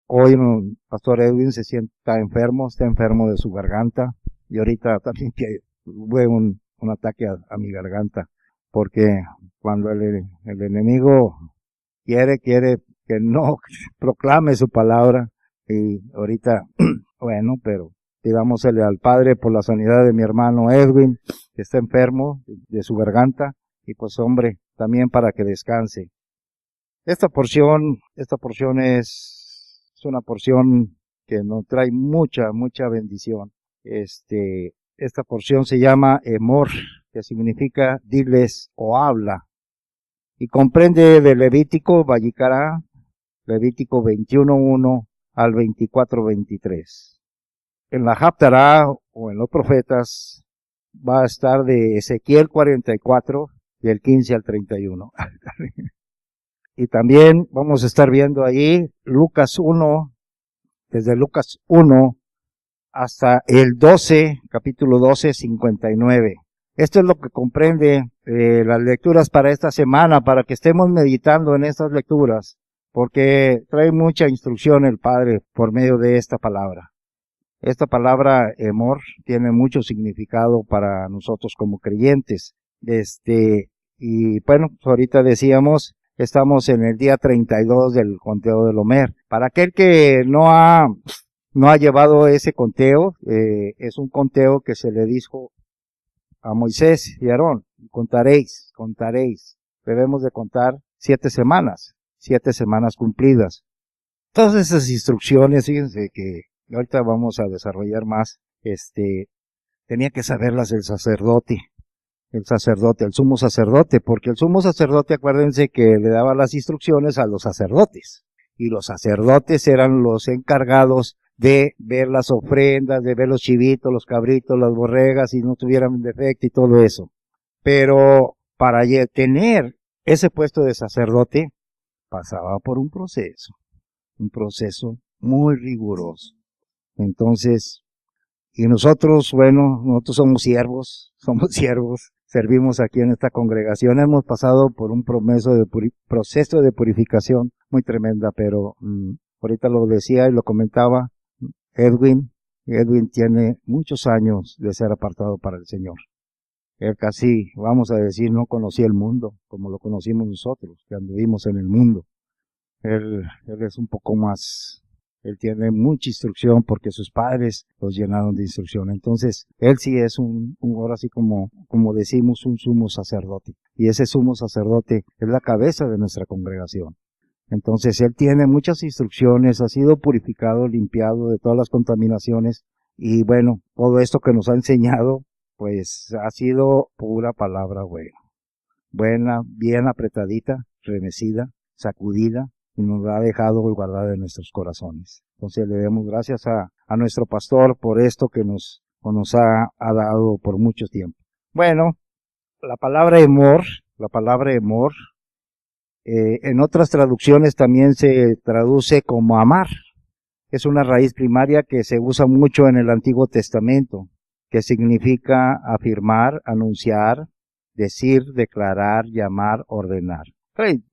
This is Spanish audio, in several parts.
Hoy Pastor Edwin se sienta enfermo, está enfermo de su garganta, y ahorita también tuve un ataque a mi garganta, porque cuando el enemigo quiere que no proclame su palabra, y ahorita, bueno, pero pidámosle al Padre por la sanidad de mi hermano Edwin, que está enfermo de su garganta, y pues hombre, también para que descanse. Esta porción es una porción que nos trae mucha bendición. Esta porción se llama Emor, que significa diles o habla, y comprende de Levítico, Vallicará, Levítico 21:1 al 24:23. En la Haftará o en los profetas va a estar de Ezequiel 44, del 15 al 31. Y también vamos a estar viendo ahí Lucas 1, desde Lucas 1 hasta el 12, capítulo 12, 59. Esto es lo que comprende las lecturas para esta semana, para que estemos meditando en estas lecturas, porque trae mucha instrucción el Padre por medio de esta palabra. Esta palabra, Emor, tiene mucho significado para nosotros como creyentes. Y bueno, ahorita decíamos, estamos en el día 32 del conteo del Omer. Para aquel que no ha llevado ese conteo, es un conteo que se le dijo a Moisés y Aarón: contaréis. Debemos de contar 7 semanas cumplidas. Todas esas instrucciones, fíjense que ahorita vamos a desarrollar más, tenía que saberlas el sacerdote, el sumo sacerdote, porque el sumo sacerdote, acuérdense que le daba las instrucciones a los sacerdotes, y los sacerdotes eran los encargados de ver las ofrendas, de ver los chivitos, los cabritos, las borregas, si no tuvieran defecto y todo eso. Pero para tener ese puesto de sacerdote, pasaba por un proceso muy riguroso. Entonces, y nosotros, bueno, nosotros somos siervos, servimos aquí en esta congregación, hemos pasado por un proceso de purificación muy tremenda, pero ahorita lo decía y lo comentaba Edwin tiene muchos años de ser apartado para el Señor. Él casi, vamos a decir, no conocía el mundo como lo conocimos nosotros, que anduvimos en el mundo. Él es un poco más, él tiene mucha instrucción porque sus padres los llenaron de instrucción. Entonces, él sí es ahora sí como decimos, un sumo sacerdote. Y ese sumo sacerdote es la cabeza de nuestra congregación. Entonces, él tiene muchas instrucciones, ha sido purificado, limpiado de todas las contaminaciones. Y bueno, todo esto que nos ha enseñado, pues ha sido pura palabra buena, bien apretadita, remecida, sacudida, y nos la ha dejado guardada en nuestros corazones. Entonces le damos gracias a nuestro pastor por esto que nos ha dado por mucho tiempo. Bueno, la palabra emor, en otras traducciones también se traduce como amar. Es una raíz primaria que se usa mucho en el Antiguo Testamento, que significa afirmar, anunciar, decir, declarar, llamar, ordenar.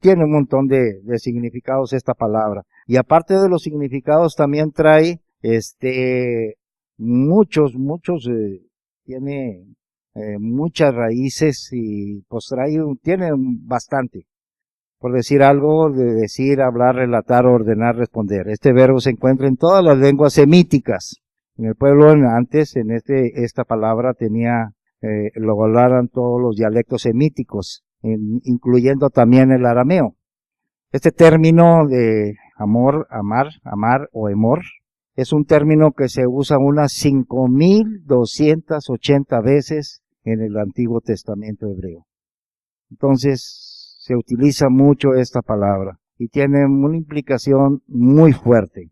Tiene un montón de significados esta palabra. Y aparte de los significados también trae, tiene muchas raíces y pues tiene bastante. Por decir algo, de decir, hablar, relatar, ordenar, responder. Este verbo se encuentra en todas las lenguas semíticas. En el pueblo antes, esta palabra lo hablaran todos los dialectos semíticos, incluyendo también el arameo. Este término de amor, amar o emor, es un término que se usa unas 5,280 veces en el Antiguo Testamento hebreo. Entonces, se utiliza mucho esta palabra y tiene una implicación muy fuerte,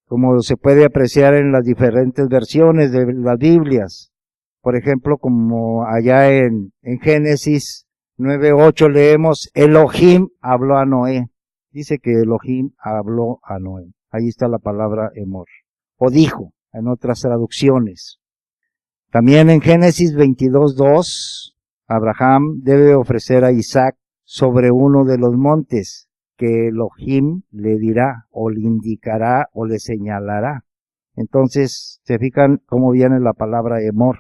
como se puede apreciar en las diferentes versiones de las Biblias. Por ejemplo, como allá en Génesis 9:8 leemos, Elohim habló a Noé. Dice que Elohim habló a Noé. Ahí está la palabra emor. O dijo, en otras traducciones. También en Génesis 22:2, Abraham debe ofrecer a Isaac sobre uno de los montes. que Elohim le dirá, o le indicará, o le señalará. Entonces, se fijan cómo viene la palabra Emor,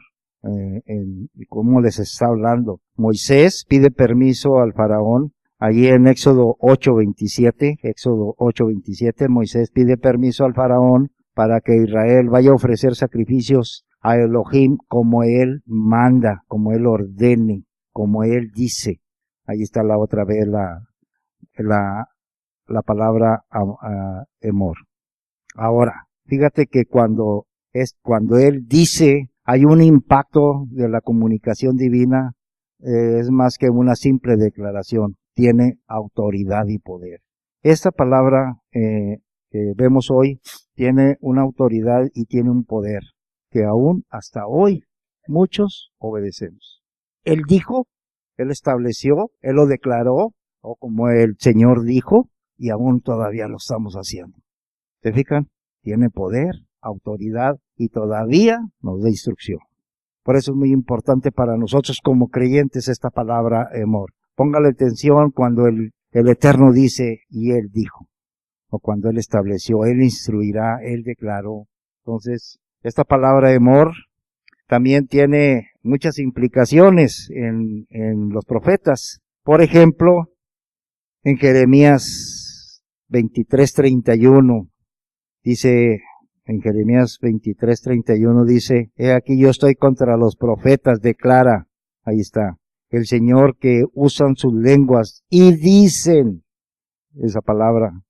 cómo les está hablando. Moisés pide permiso al faraón, allí en Éxodo 8:27, Moisés pide permiso al faraón para que Israel vaya a ofrecer sacrificios a Elohim como él manda, como él ordene, como él dice. Ahí está la otra vez la palabra Emor. Ahora, fíjate que cuando él dice, hay un impacto de la comunicación divina, es más que una simple declaración, tiene autoridad y poder. Esta palabra que vemos hoy tiene una autoridad y tiene un poder que aún hasta hoy muchos obedecemos. Él dijo, él estableció, él lo declaró, o como el Señor dijo, y aún todavía lo estamos haciendo. ¿Se fijan? Tiene poder, autoridad y todavía nos da instrucción. Por eso es muy importante para nosotros como creyentes esta palabra Emor. Póngale atención cuando el Eterno dice y Él dijo, o cuando Él estableció, Él instruirá, Él declaró. Entonces, esta palabra Emor también tiene muchas implicaciones en los profetas. Por ejemplo, en Jeremías 23:31, dice, en Jeremías 23:31 dice, he aquí yo estoy contra los profetas, declara, ahí está, el Señor que usan sus lenguas y dicen, esa palabra,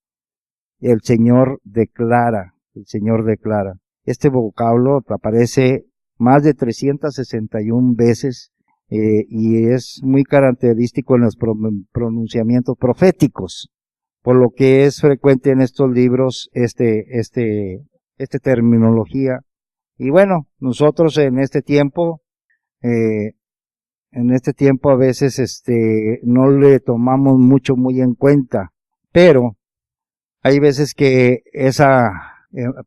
el Señor declara, el Señor declara. Este vocablo aparece más de 361 veces y es muy característico en los pronunciamientos proféticos, por lo que es frecuente en estos libros esta terminología. Y bueno, nosotros en este tiempo a veces no le tomamos muy en cuenta, pero hay veces que esa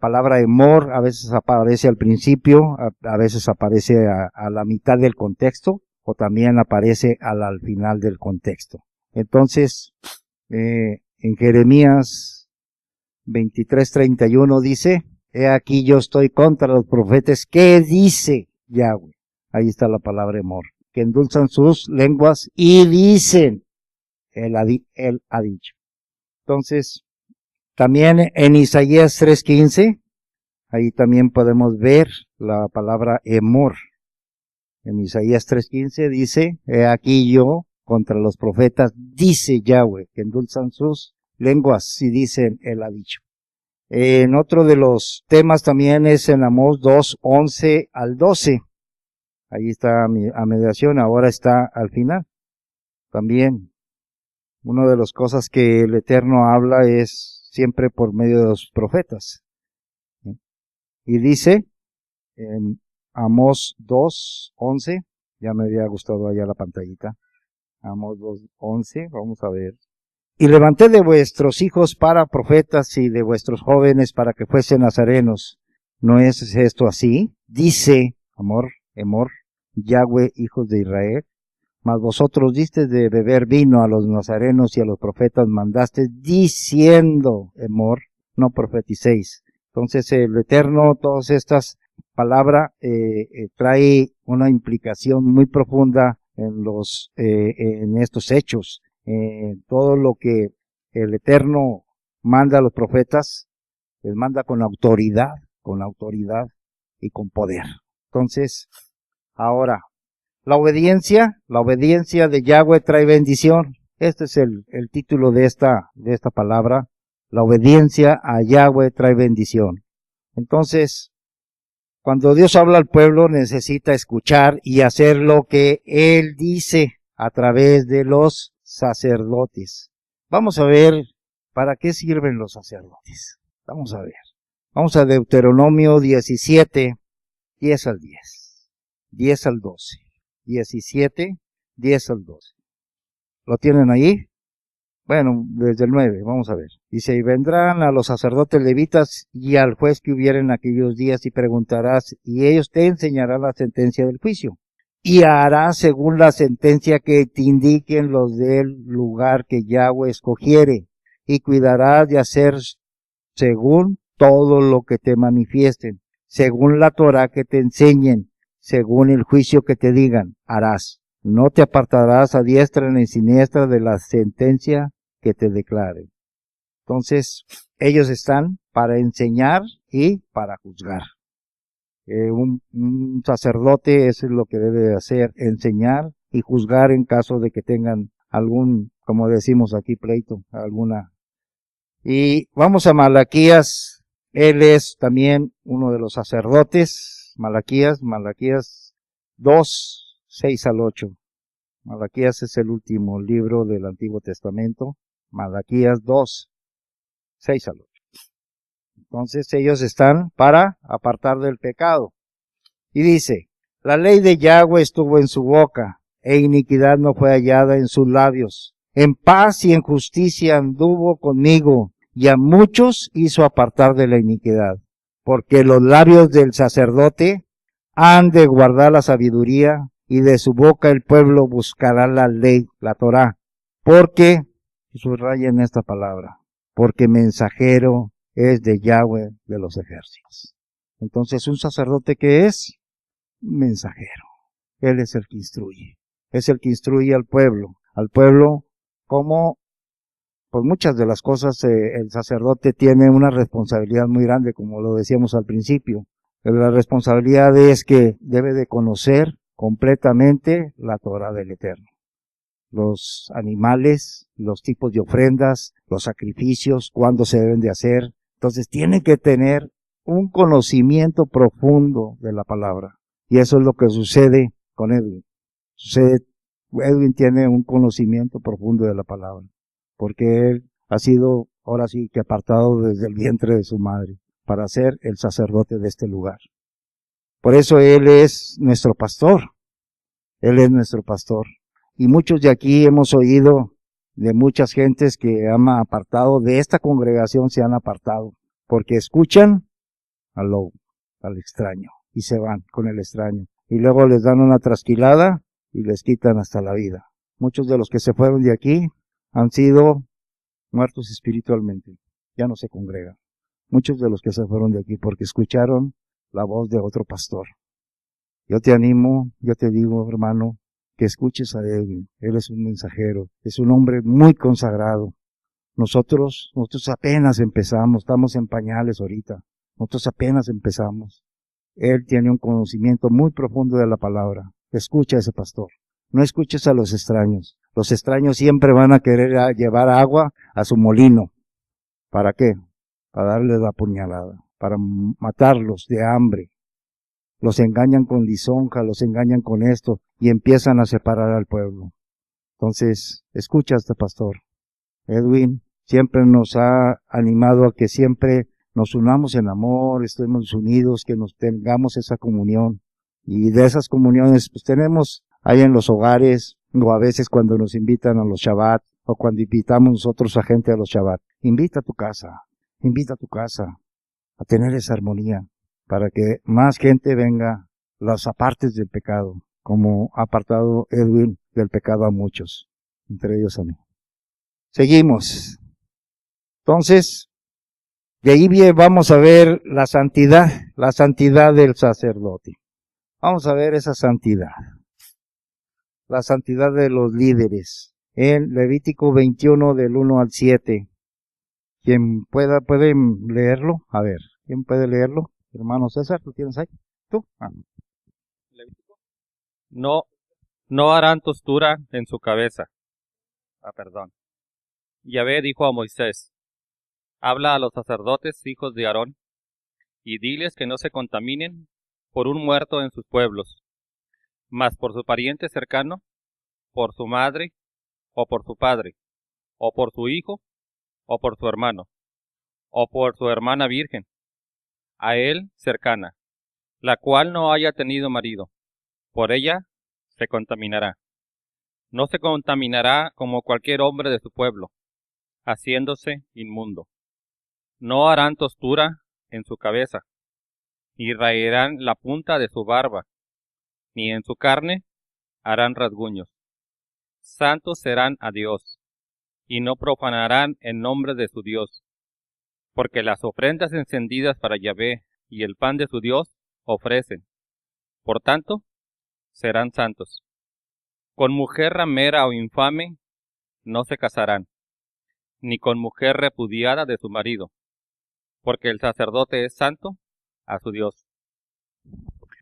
palabra Emor a veces aparece al principio, a veces aparece a la mitad del contexto, o también aparece al final del contexto. Entonces, en Jeremías 23:31 dice, he aquí yo estoy contra los profetas, ¿qué dice Yahweh? Ahí está la palabra Emor, que endulzan sus lenguas y dicen, él ha dicho. Entonces, también en Isaías 3:15, ahí también podemos ver la palabra Emor. En Isaías 3:15 dice, he aquí yo contra los profetas, dice Yahweh, que endulzan sus lenguas y dicen, él ha dicho. En otro de los temas también es en Amós 2:11-12. Ahí está a mediación, ahora está al final. También, una de las cosas que el Eterno habla es siempre por medio de los profetas. Y dice, en Amós 2:11, ya me había gustado allá la pantallita. Amós 2:11, vamos a ver. Y levanté de vuestros hijos para profetas y de vuestros jóvenes para que fuesen nazarenos. ¿No es esto así? Dice, Emor, Yahweh, hijos de Israel. Mas vosotros disteis de beber vino a los nazarenos y a los profetas mandaste, diciendo, Emor, no profeticéis. Entonces el Eterno, todas estas palabras trae una implicación muy profunda en estos hechos. Todo lo que el Eterno manda a los profetas, les manda con autoridad y con poder. Entonces, ahora, la obediencia de Yahweh trae bendición. Este es el título de esta palabra. La obediencia a Yahweh trae bendición. Entonces, cuando Dios habla al pueblo, necesita escuchar y hacer lo que Él dice a través de los sacerdotes. Vamos a ver para qué sirven los sacerdotes. Vamos a ver. Vamos a Deuteronomio 17, 10-10. 10-12. 17, 10-12. ¿Lo tienen ahí? Bueno, desde el 9, vamos a ver. Dice, y vendrán a los sacerdotes levitas y al juez que hubiera en aquellos días y preguntarás, y ellos te enseñarán la sentencia del juicio. Y harás según la sentencia que te indiquen los del lugar que Yahweh escogiere. y cuidarás de hacer según todo lo que te manifiesten, según la Torah que te enseñen, según el juicio que te digan, harás. No te apartarás a diestra ni siniestra de la sentencia que te declare. Entonces, ellos están para enseñar y para juzgar. Un sacerdote eso es lo que debe hacer, enseñar y juzgar en caso de que tengan algún, como decimos aquí, pleito, alguna. Y vamos a Malaquías, él es también uno de los sacerdotes, Malaquías 2, 6 al 8. Malaquías es el último libro del Antiguo Testamento, Malaquías 2, 6 al 8. Entonces ellos están para apartar del pecado. Y dice, la ley de Yahweh estuvo en su boca, e iniquidad no fue hallada en sus labios. En paz y en justicia anduvo conmigo, y a muchos hizo apartar de la iniquidad. Porque los labios del sacerdote han de guardar la sabiduría, y de su boca el pueblo buscará la ley, la Torah. Porque, subrayen esta palabra, porque mensajero es de Yahweh de los ejércitos. Entonces, ¿un sacerdote qué es? Mensajero. Él es el que instruye. Es el que instruye al pueblo. Al pueblo, como, pues muchas de las cosas, el sacerdote tiene una responsabilidad muy grande, como lo decíamos al principio. La responsabilidad es que debe de conocer completamente la Torah del Eterno. Los animales, los tipos de ofrendas, los sacrificios, cuándo se deben de hacer. Entonces tiene que tener un conocimiento profundo de la palabra. Y eso es lo que sucede con Edwin. Edwin tiene un conocimiento profundo de la palabra, porque él ha sido, ahora sí que apartado desde el vientre de su madre, para ser el sacerdote de este lugar. Por eso él es nuestro pastor. Él es nuestro pastor. Y muchos de aquí hemos oído de muchas gentes que han apartado, de esta congregación se han apartado, porque escuchan al extraño, y se van con el extraño. Y luego les dan una trasquilada y les quitan hasta la vida. Muchos de los que se fueron de aquí han sido muertos espiritualmente, ya no se congregan. Muchos de los que se fueron de aquí porque escucharon la voz de otro pastor. Yo te animo, yo te digo, hermano, que escuches a Edwin. Él es un mensajero, es un hombre muy consagrado. Nosotros apenas empezamos, estamos en pañales ahorita. Nosotros apenas empezamos. Él tiene un conocimiento muy profundo de la palabra. Escucha a ese pastor. No escuches a los extraños. Los extraños siempre van a querer llevar agua a su molino. ¿Para qué? Para darles la puñalada, para matarlos de hambre. Los engañan con lisonja, los engañan con esto y empiezan a separar al pueblo. Entonces, escucha a este pastor. Edwin siempre nos ha animado a que siempre nos unamos en amor, estemos unidos, que nos tengamos esa comunión. Y de esas comuniones, pues tenemos ahí en los hogares, o a veces cuando nos invitan a los Shabbat, o cuando invitamos nosotros a gente a los Shabbat. Invita a tu casa a tener esa armonía, para que más gente venga, los apartes del pecado, como ha apartado Edwin del pecado a muchos, entre ellos a mí. Seguimos. Entonces, de ahí vamos a ver la santidad del sacerdote. Vamos a ver esa santidad. La santidad de los líderes. En Levítico 21 del 1 al 7. Quien puede leerlo. A ver, ¿quién puede leerlo? Hermano César, ¿tú tienes ahí? ¿Tú? Levítico. No harán tostura en su cabeza. Perdón. Yahvé dijo a Moisés: habla a los sacerdotes, hijos de Aarón, y diles que no se contaminen por un muerto en sus pueblos, mas por su pariente cercano, por su madre, o por su padre, o por su hijo, o por su hermano, o por su hermana virgen, a él cercana, la cual no haya tenido marido. Por ella se contaminará. No se contaminará como cualquier hombre de su pueblo, haciéndose inmundo. No harán tostura en su cabeza, ni raerán la punta de su barba, ni en su carne harán rasguños. Santos serán a Dios, y no profanarán el nombre de su Dios, porque las ofrendas encendidas para Yahvé y el pan de su Dios ofrecen. Por tanto, serán santos. Con mujer ramera o infame no se casarán, ni con mujer repudiada de su marido, porque el sacerdote es santo a su Dios.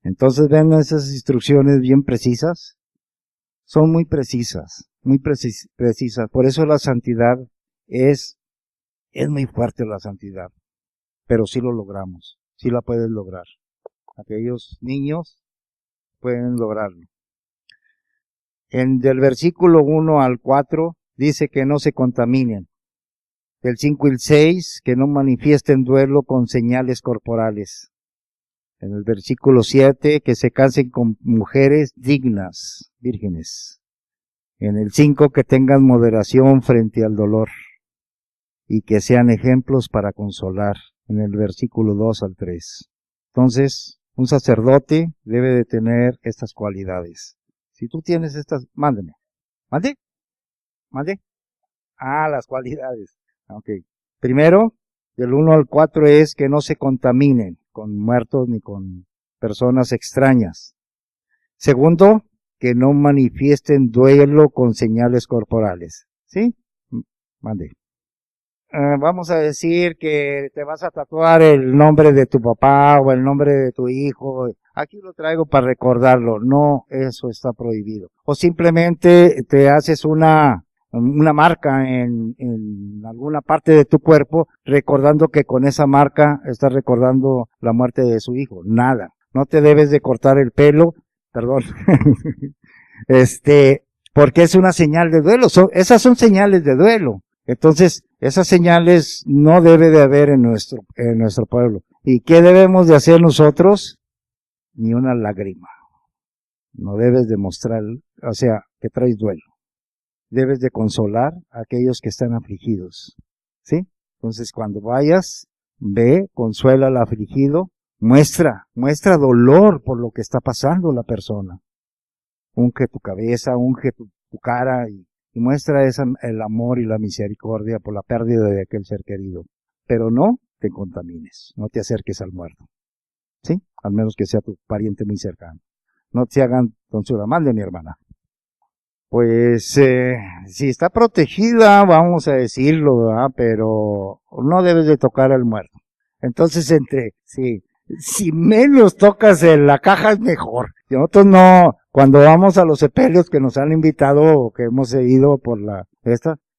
Entonces ven esas instrucciones bien precisas. Son muy precisas, muy precisas. Por eso la santidad es muy fuerte la santidad. Pero sí lo logramos, sí la puedes lograr. Aquellos niños pueden lograrlo. Del versículo 1 al 4 dice que no se contaminen. Del 5 y el 6 que no manifiesten duelo con señales corporales. En el versículo 7 que se casen con mujeres dignas, vírgenes. En el 5 que tengan moderación frente al dolor y que sean ejemplos para consolar. En el versículo 2 al 3. Entonces, un sacerdote debe de tener estas cualidades. Si tú tienes estas, mándeme. ¿Mande? ¿Mande? Las cualidades. Ok. Primero, del 1 al 4 es que no se contaminen con muertos ni con personas extrañas. Segundo, que no manifiesten duelo con señales corporales. ¿Sí? Mande. Vamos a decir que te vas a tatuar el nombre de tu papá o el nombre de tu hijo. Aquí lo traigo para recordarlo. No, eso está prohibido. O simplemente te haces una marca en alguna parte de tu cuerpo, recordando que con esa marca estás recordando la muerte de su hijo. Nada. No te debes de cortar el pelo, perdón. Porque es una señal de duelo. Esas son señales de duelo. Entonces, esas señales no debe de haber en nuestro pueblo. ¿Y qué debemos de hacer nosotros? Ni una lágrima. No debes de mostrar, o sea, que traes duelo. Debes de consolar a aquellos que están afligidos. ¿Sí? Entonces, cuando vayas, ve, consuela al afligido, muestra dolor por lo que está pasando la persona. Unge tu cabeza, unge tu cara y muestra el amor y la misericordia por la pérdida de aquel ser querido. Pero no te contamines, no te acerques al muerto. ¿Sí? Al menos que sea tu pariente muy cercano. No te hagan tonsura. Mande, mi hermana. Pues, si está protegida, vamos a decirlo, ¿verdad? Pero no debes de tocar al muerto. Entonces, si menos tocas en la caja es mejor. Nosotros no, cuando vamos a los sepelios que nos han invitado o que hemos ido por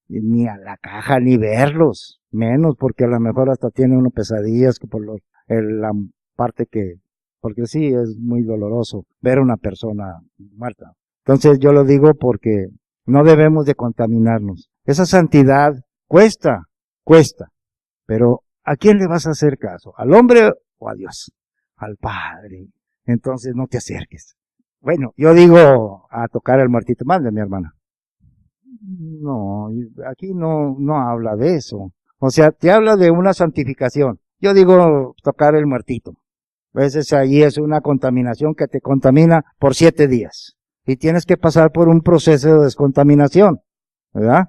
ni a la caja ni verlos, menos porque a lo mejor hasta tiene uno pesadillas que por la parte porque sí es muy doloroso ver a una persona muerta. Entonces yo lo digo porque no debemos de contaminarnos. Esa santidad cuesta, pero ¿a quién le vas a hacer caso? ¿Al hombre o a Dios? Al Padre. Entonces no te acerques. Bueno, yo digo a tocar al muertito. Mande, mi hermana. No, aquí no habla de eso. O sea, te habla de una santificación. Yo digo tocar el muertito. A veces ahí es una contaminación que te contamina por 7 días. Y tienes que pasar por un proceso de descontaminación, ¿verdad?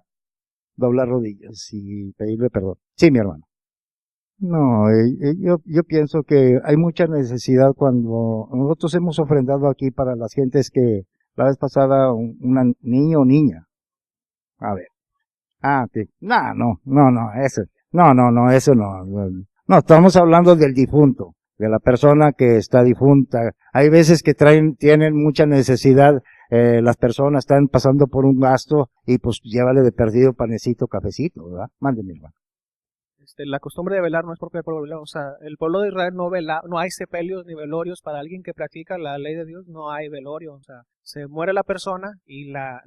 Doblar rodillas y pedirle perdón. Sí, mi hermano. No, yo pienso que hay mucha necesidad cuando nosotros hemos ofrendado aquí para las gentes que la vez pasada un niño o niña. A ver. Sí. Eso no. No, estamos hablando del difunto, de la persona que está difunta. Hay veces que tienen mucha necesidad, las personas están pasando por un gasto y pues llévale de perdido panecito, cafecito, ¿verdad? Mándeme, hermano. La costumbre de velar no es propia del pueblo de Israel. O sea, el pueblo de Israel no hay sepelios ni velorios para alguien que practica la ley de Dios, no hay velorio. O sea, se muere la persona y la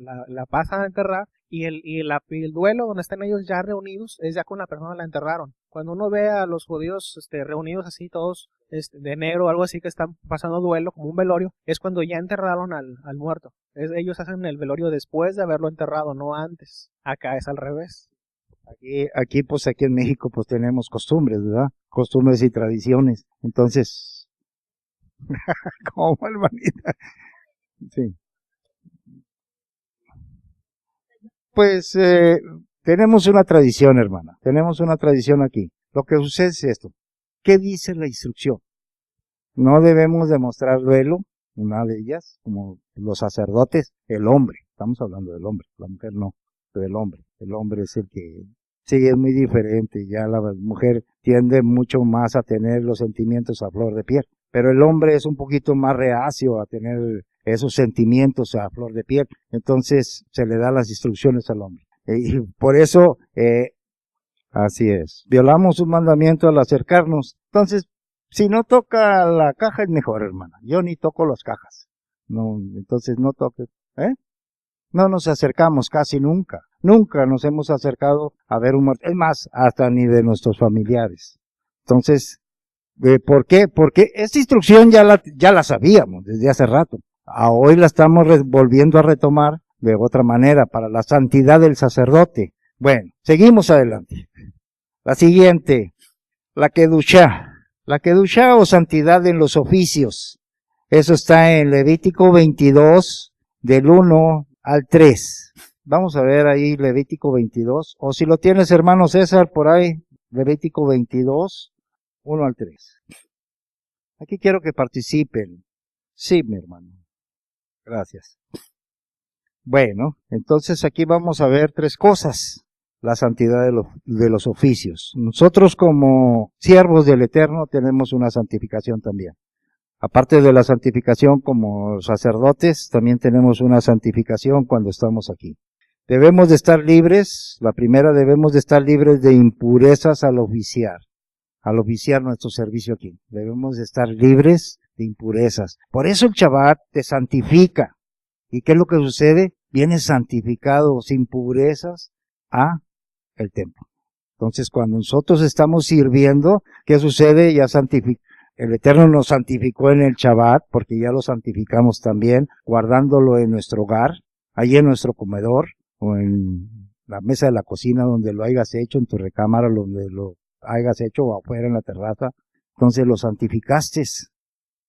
pasan a enterrar y el duelo donde estén ellos ya reunidos es ya con la persona la enterraron. Cuando uno ve a los judíos reunidos así todos de negro o algo así que están pasando duelo como un velorio, es cuando ya enterraron al muerto. Ellos hacen el velorio después de haberlo enterrado, no antes. Acá es al revés. Aquí en México, pues tenemos costumbres, ¿verdad? Costumbres y tradiciones. Entonces, ¿cómo, hermanita? Sí. Pues, tenemos una tradición, hermana, tenemos una tradición aquí. Lo que sucede es esto. ¿Qué dice la instrucción? No debemos demostrar duelo, una de ellas, como los sacerdotes, el hombre, estamos hablando del hombre, la mujer no, del hombre. El hombre es el que, sí, es muy diferente, ya la mujer tiende mucho más a tener los sentimientos a flor de piel, pero el hombre es un poquito más reacio a tener esos sentimientos a flor de piel, entonces se le da las instrucciones al hombre. Y por eso, así es, violamos un mandamiento al acercarnos. Entonces, si no toca la caja es mejor, hermana. Yo ni toco las cajas. No, entonces no toque, ¿eh? No nos acercamos casi nunca. Nunca nos hemos acercado a ver un muerto. Es más, hasta ni de nuestros familiares. Entonces, ¿por qué? Porque esta instrucción ya la sabíamos desde hace rato. Hoy la estamos volviendo a retomar de otra manera para la santidad del sacerdote. Bueno, seguimos adelante. La siguiente, la kedushá. La kedushá o santidad en los oficios. Eso está en Levítico 22, del 1 al 3. Vamos a ver ahí Levítico 22. O si lo tienes, hermano César, por ahí, Levítico 22, 1 al 3. Aquí quiero que participen. Sí, mi hermano. Gracias. Bueno, entonces aquí vamos a ver tres cosas. La santidad de los oficios. Nosotros como siervos del Eterno tenemos una santificación también. Aparte de la santificación como sacerdotes, también tenemos una santificación cuando estamos aquí. Debemos de estar libres, la primera debemos de estar libres de impurezas al oficiar nuestro servicio aquí. Debemos de estar libres de impurezas. Por eso el Shabbat te santifica. ¿Y qué es lo que sucede? Vienes santificado, sin impurezas, a el templo. Entonces, cuando nosotros estamos sirviendo, ¿qué sucede? Ya el Eterno nos santificó en el Shabbat, porque ya lo santificamos también, guardándolo en nuestro hogar, ahí en nuestro comedor, o en la mesa de la cocina, donde lo hayas hecho, en tu recámara, donde lo hayas hecho, o afuera en la terraza. Entonces lo santificaste,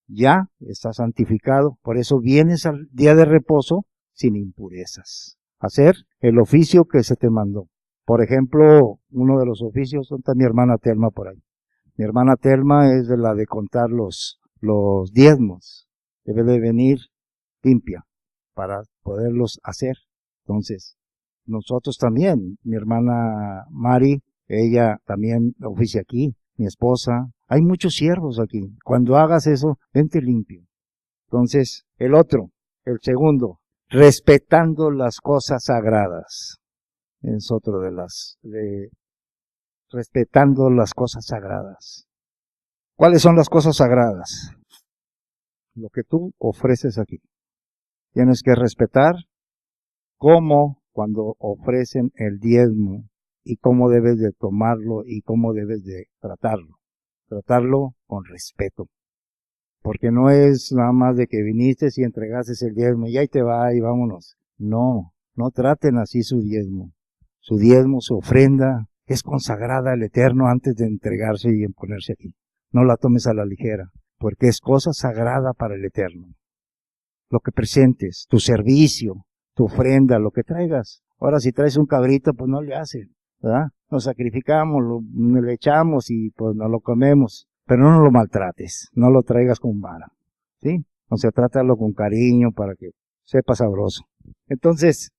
ya está santificado, por eso vienes al día de reposo sin impurezas. Hacer el oficio que se te mandó. Por ejemplo, uno de los oficios, está mi hermana Telma por ahí. Mi hermana Telma es de la de contar los diezmos. Debe de venir limpia para poderlos hacer. Entonces, nosotros también, mi hermana Mari, ella también oficia aquí, mi esposa. Hay muchos siervos aquí. Cuando hagas eso, vente limpio. Entonces, el segundo, respetando las cosas sagradas. Es otro respetando las cosas sagradas. ¿Cuáles son las cosas sagradas? Lo que tú ofreces aquí. Tienes que respetar cómo cuando ofrecen el diezmo y cómo debes de tomarlo y cómo debes de tratarlo. Tratarlo con respeto. Porque no es nada más de que viniste y entregaste el diezmo y ahí te va y vámonos. No traten así su diezmo. Su diezmo, su ofrenda, es consagrada al Eterno antes de entregarse y ponerse aquí. No la tomes a la ligera, porque es cosa sagrada para el Eterno. Lo que presentes, tu servicio, tu ofrenda, lo que traigas. Ahora si traes un cabrito, pues no le haces, ¿verdad? Nos sacrificamos, le echamos y pues no lo comemos. Pero no lo maltrates, no lo traigas con vara, ¿sí? O sea, trátalo con cariño para que sepa sabroso. Entonces,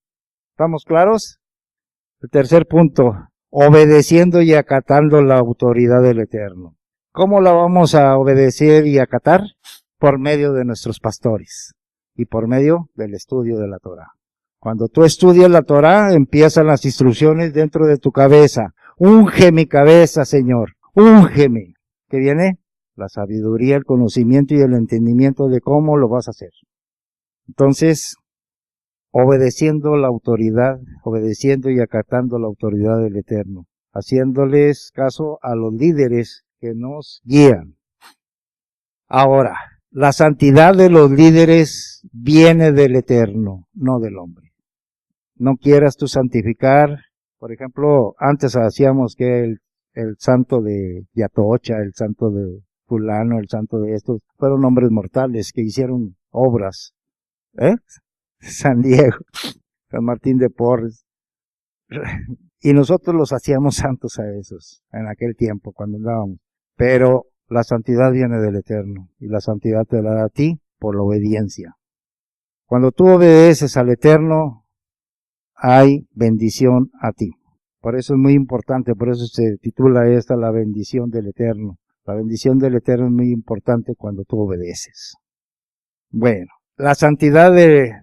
¿estamos claros? El tercer punto, obedeciendo y acatando la autoridad del Eterno. ¿Cómo la vamos a obedecer y acatar? Por medio de nuestros pastores y por medio del estudio de la Torah. Cuando tú estudias la Torah, empiezan las instrucciones dentro de tu cabeza. Unge mi cabeza, Señor, úngeme. ¿Qué viene? La sabiduría, el conocimiento y el entendimiento de cómo lo vas a hacer. Entonces, obedeciendo la autoridad, obedeciendo y acatando la autoridad del Eterno, haciéndoles caso a los líderes que nos guían. Ahora, la santidad de los líderes viene del Eterno, no del hombre. No quieras tú santificar, por ejemplo, antes hacíamos que el santo de Yatocha, el santo de fulano, el santo de estos, fueron hombres mortales que hicieron obras, San Diego, San Martín de Porres, Y nosotros los hacíamos santos a esos, en aquel tiempo, cuando andábamos. Pero la santidad viene del Eterno, y la santidad te la da a ti por la obediencia. Cuando tú obedeces al Eterno, hay bendición a ti. Por eso es muy importante, por eso se titula esta la bendición del Eterno. La bendición del Eterno es muy importante cuando tú obedeces. Bueno, la santidad de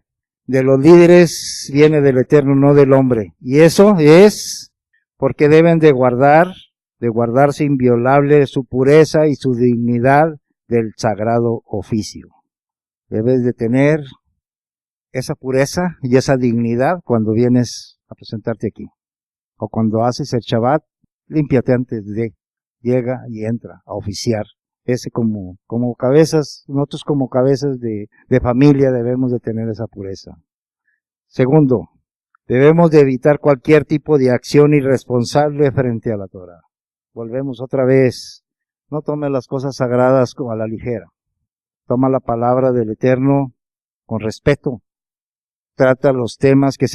los líderes viene del Eterno, no del hombre. Y eso es porque deben de guardarse inviolable su pureza y su dignidad del sagrado oficio. Debes de tener esa pureza y esa dignidad cuando vienes a presentarte aquí. O cuando haces el Shabbat, límpiate antes de, llega y entra a oficiar. Ese como cabezas, nosotros como cabezas de familia debemos de tener esa pureza. Segundo, debemos de evitar cualquier tipo de acción irresponsable frente a la Torah. Volvemos otra vez, no tome las cosas sagradas como a la ligera. Toma la palabra del Eterno con respeto. Trata los temas que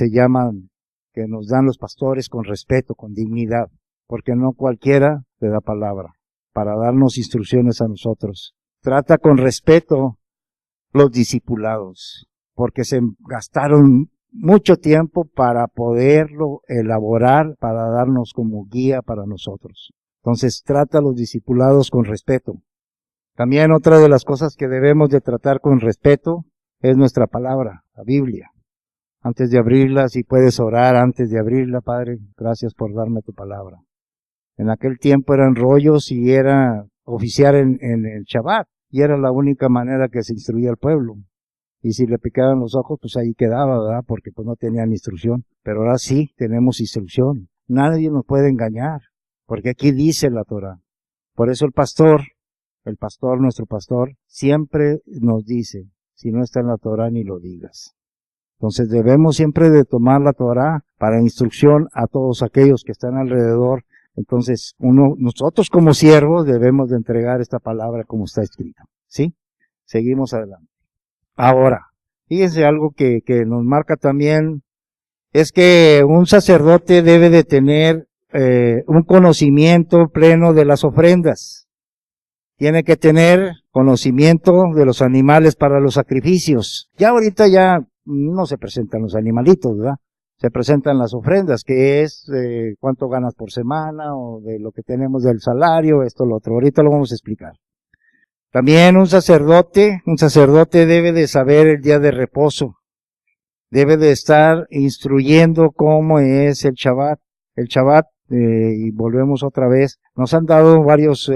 nos dan los pastores con respeto, con dignidad, porque no cualquiera te da palabra para darnos instrucciones a nosotros. Trata con respeto los discipulados, porque se gastaron mucho tiempo para poderlo elaborar, para darnos como guía para nosotros. Entonces, trata a los discipulados con respeto. También otra de las cosas que debemos de tratar con respeto es nuestra palabra, la Biblia. Antes de abrirla, si puedes orar antes de abrirla, Padre, gracias por darme tu palabra. En aquel tiempo eran rollos y era oficiar en el Shabbat, y era la única manera que se instruía al pueblo. Y si le picaban los ojos, pues ahí quedaba, ¿verdad? Porque pues no tenían instrucción. Pero ahora sí, tenemos instrucción. Nadie nos puede engañar, porque aquí dice la Torah. Por eso nuestro pastor, siempre nos dice, si no está en la Torah, ni lo digas. Entonces debemos siempre de tomar la Torah para instrucción a todos aquellos que están alrededor. Entonces, nosotros como siervos debemos de entregar esta palabra como está escrita. ¿Sí? Seguimos adelante. Ahora, fíjense algo que nos marca también, es que un sacerdote debe de tener un conocimiento pleno de las ofrendas. Tiene que tener conocimiento de los animales para los sacrificios. Ya ahorita ya no se presentan los animalitos, ¿verdad? Se presentan las ofrendas, que es cuánto ganas por semana, o de lo que tenemos del salario, esto, lo otro. Ahorita lo vamos a explicar. También un sacerdote debe de saber el día de reposo. Debe de estar instruyendo cómo es el Shabbat. El Shabbat, y volvemos otra vez, nos han dado varios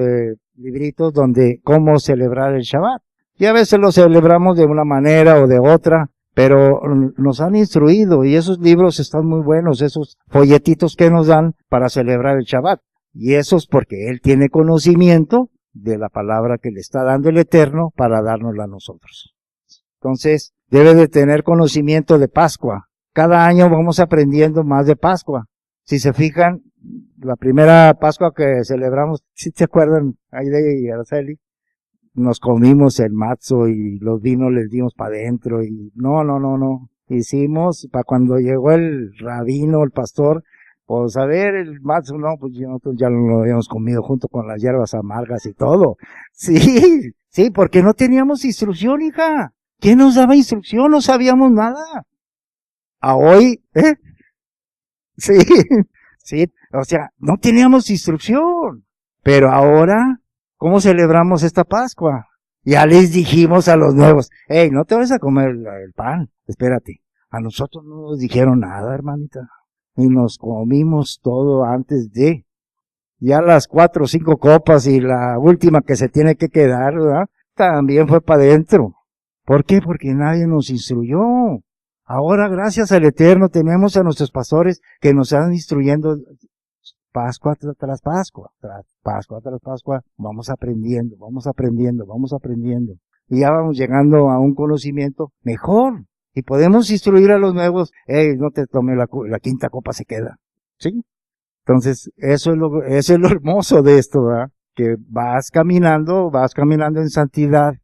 libritos donde cómo celebrar el Shabbat. Y a veces lo celebramos de una manera o de otra, pero nos han instruido, y esos libros están muy buenos, esos folletitos que nos dan para celebrar el Shabbat. Y eso es porque Él tiene conocimiento de la palabra que le está dando el Eterno para dárnosla a nosotros. Entonces, debe de tener conocimiento de Pascua. Cada año vamos aprendiendo más de Pascua. Si se fijan, la primera Pascua que celebramos, ¿sí se acuerdan? Aide y Araceli, nos comimos el matzo y los vinos les dimos para adentro y no. Hicimos, para cuando llegó el rabino, el pastor, pues a ver, el matzo, no, pues nosotros ya lo habíamos comido junto con las hierbas amargas y todo. Sí, porque no teníamos instrucción, hija. ¿Quién nos daba instrucción? No sabíamos nada. A hoy, Sí, o sea, no teníamos instrucción. Pero ahora, ¿cómo celebramos esta Pascua? Ya les dijimos a los nuevos, hey, no te vas a comer el pan, espérate. A nosotros no nos dijeron nada, hermanita. Y nos comimos todo antes de. Ya las 4 o 5 copas y la última que se tiene que quedar, ¿verdad? También fue para adentro. ¿Por qué? Porque nadie nos instruyó. Ahora, gracias al Eterno, tenemos a nuestros pastores que nos están instruyendo Pascua tras Pascua, vamos aprendiendo. Y ya vamos llegando a un conocimiento mejor. Y podemos instruir a los nuevos, no te tome la 5ª copa, se queda. ¿Sí? Entonces, eso es lo hermoso de esto, ¿verdad? Que vas caminando en santidad,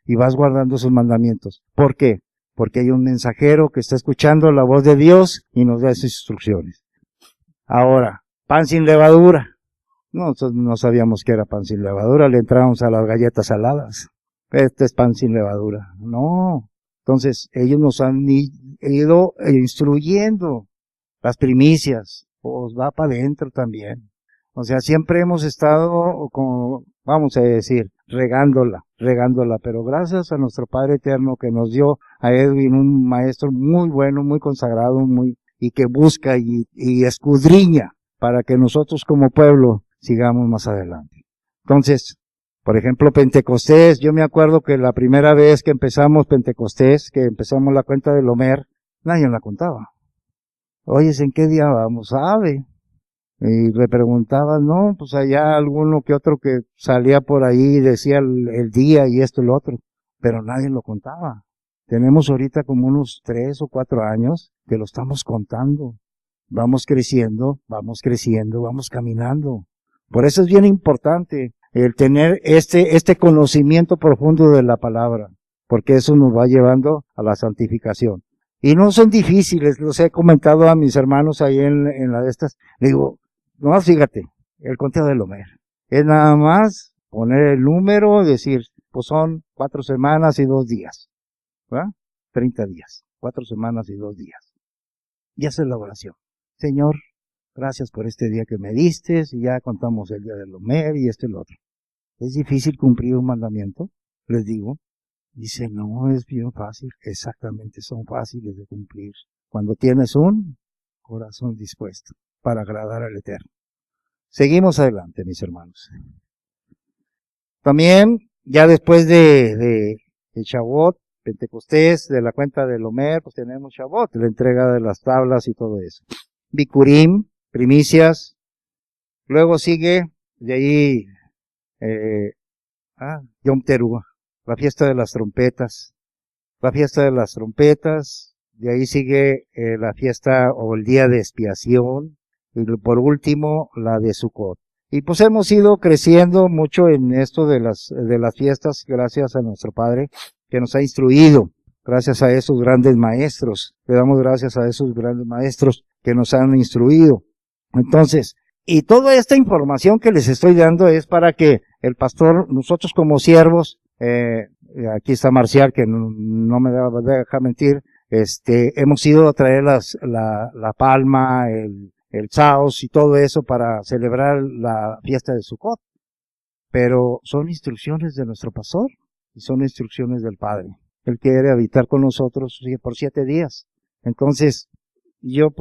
y vas guardando sus mandamientos. ¿Por qué? Porque hay un mensajero que está escuchando la voz de Dios y nos da esas instrucciones. Ahora, pan sin levadura. Nosotros no sabíamos que era pan sin levadura, le entrábamos a las galletas saladas. Este es pan sin levadura. No. Entonces, ellos nos han ido instruyendo las primicias, pues va para adentro también. O sea, siempre hemos estado, como, vamos a decir, regándola, pero gracias a nuestro Padre Eterno que nos dio a Edwin un maestro muy bueno, muy consagrado, y que busca y escudriña para que nosotros como pueblo sigamos más adelante. Entonces, por ejemplo, Pentecostés, yo me acuerdo que la primera vez que empezamos Pentecostés, que empezamos la cuenta del Homer, nadie la contaba. Oye, ¿en qué día vamos? ¿Sabe? Y le preguntaban, no, pues allá alguno que otro que salía por ahí y decía el día y esto y lo otro, pero nadie lo contaba. Tenemos ahorita como unos 3 o 4 años que lo estamos contando. Vamos creciendo, vamos caminando. Por eso es bien importante el tener este conocimiento profundo de la palabra, porque eso nos va llevando a la santificación. Y no son difíciles, los he comentado a mis hermanos ahí en la de estas. Le digo, no, fíjate, el conteo del Homer. Es nada más poner el número, decir, pues son 4 semanas y 2 días. ¿Verdad? 30 días. 4 semanas y 2 días. Y esa es la oración. Señor, gracias por este día que me diste, y ya contamos el día del Homer y esto y lo otro. ¿Es difícil cumplir un mandamiento? Les digo. Dice, no, es bien fácil. Exactamente, son fáciles de cumplir. Cuando tienes un corazón dispuesto para agradar al Eterno. Seguimos adelante, mis hermanos. También, ya después de Shavuot, Pentecostés, de la cuenta del Homer, pues tenemos Shavuot, la entrega de las tablas y todo eso. Bikurim, primicias. Luego sigue, de ahí, Yom Teruah, la fiesta de las trompetas. La fiesta de las trompetas, de ahí sigue la fiesta o el día de expiación, y por último la de Sukkot. Y pues hemos ido creciendo mucho en esto de las fiestas, gracias a nuestro Padre que nos ha instruido, gracias a esos grandes maestros. Le damos gracias a esos grandes maestros que nos han instruido. Entonces, y toda esta información que les estoy dando es para que el pastor, nosotros como siervos, aquí está Marcial, que no me deja mentir, hemos ido a traer la palma, el saos y todo eso para celebrar la fiesta de Sukkot. Pero son instrucciones de nuestro pastor y son instrucciones del Padre. Él quiere habitar con nosotros por 7 días. Entonces, yo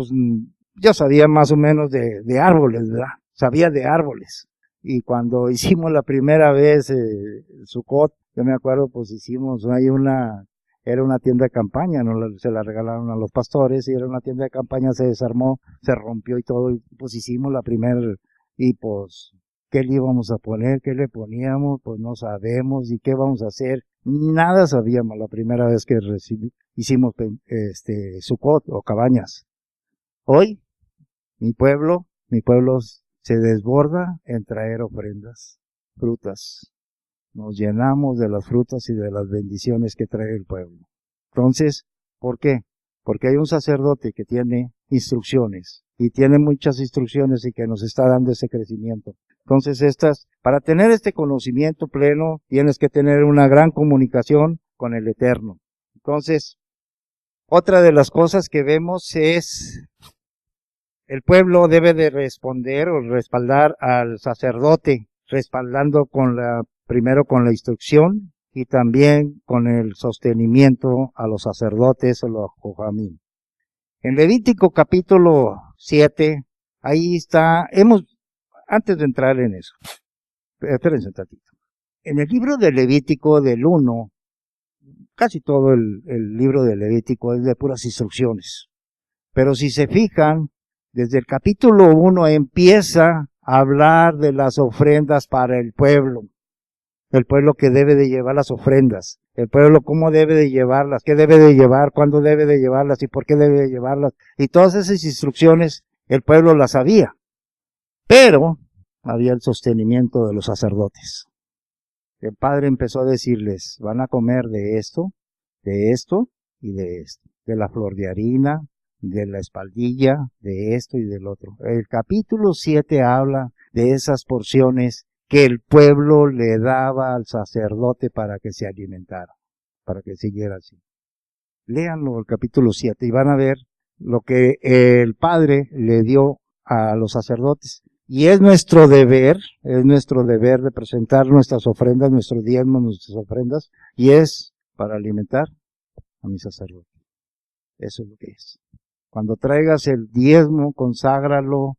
sabía más o menos de árboles, ¿verdad? Sabía de árboles. Y cuando hicimos la primera vez Sukkot, yo me acuerdo, pues era una tienda de campaña, se la regalaron a los pastores, y era una tienda de campaña, se desarmó, se rompió y todo, y pues hicimos la primera, y pues, ¿qué le íbamos a poner? ¿Qué le poníamos? Pues no sabemos, ¿y qué vamos a hacer? Nada sabíamos la primera vez que hicimos Sukkot o cabañas. Hoy, mi pueblo se desborda en traer ofrendas, frutas. Nos llenamos de las frutas y de las bendiciones que trae el pueblo. Entonces, ¿por qué? Porque hay un sacerdote que tiene instrucciones, y tiene muchas instrucciones y que nos está dando ese crecimiento. Entonces para tener este conocimiento pleno, tienes que tener una gran comunicación con el Eterno. Entonces, otra de las cosas que vemos es, el pueblo debe de responder o respaldar al sacerdote, respaldando primero con la instrucción y también con el sostenimiento a los sacerdotes o los jojamín. En Levítico capítulo 7, ahí está, antes de entrar en eso, espérense un tantito. En el libro de Levítico del 1, casi todo el libro de Levítico es de puras instrucciones. Pero si se fijan, desde el capítulo 1 empieza a hablar de las ofrendas para el pueblo que debe de llevar las ofrendas, el pueblo cómo debe de llevarlas, qué debe de llevar, cuándo debe de llevarlas y por qué debe de llevarlas. Y todas esas instrucciones el pueblo las sabía, pero había el sostenimiento de los sacerdotes. El Padre empezó a decirles, van a comer de esto y de esto, de la flor de harina, de la espaldilla, de esto y del otro. El capítulo 7 habla de esas porciones que el pueblo le daba al sacerdote para que se alimentara, para que siguiera así. Léanlo el capítulo 7 y van a ver lo que el Padre le dio a los sacerdotes. Y es nuestro deber de presentar nuestras ofrendas, nuestros diezmos, nuestras ofrendas, y es para alimentar a mi sacerdote. Eso es lo que es. Cuando traigas el diezmo, conságralo,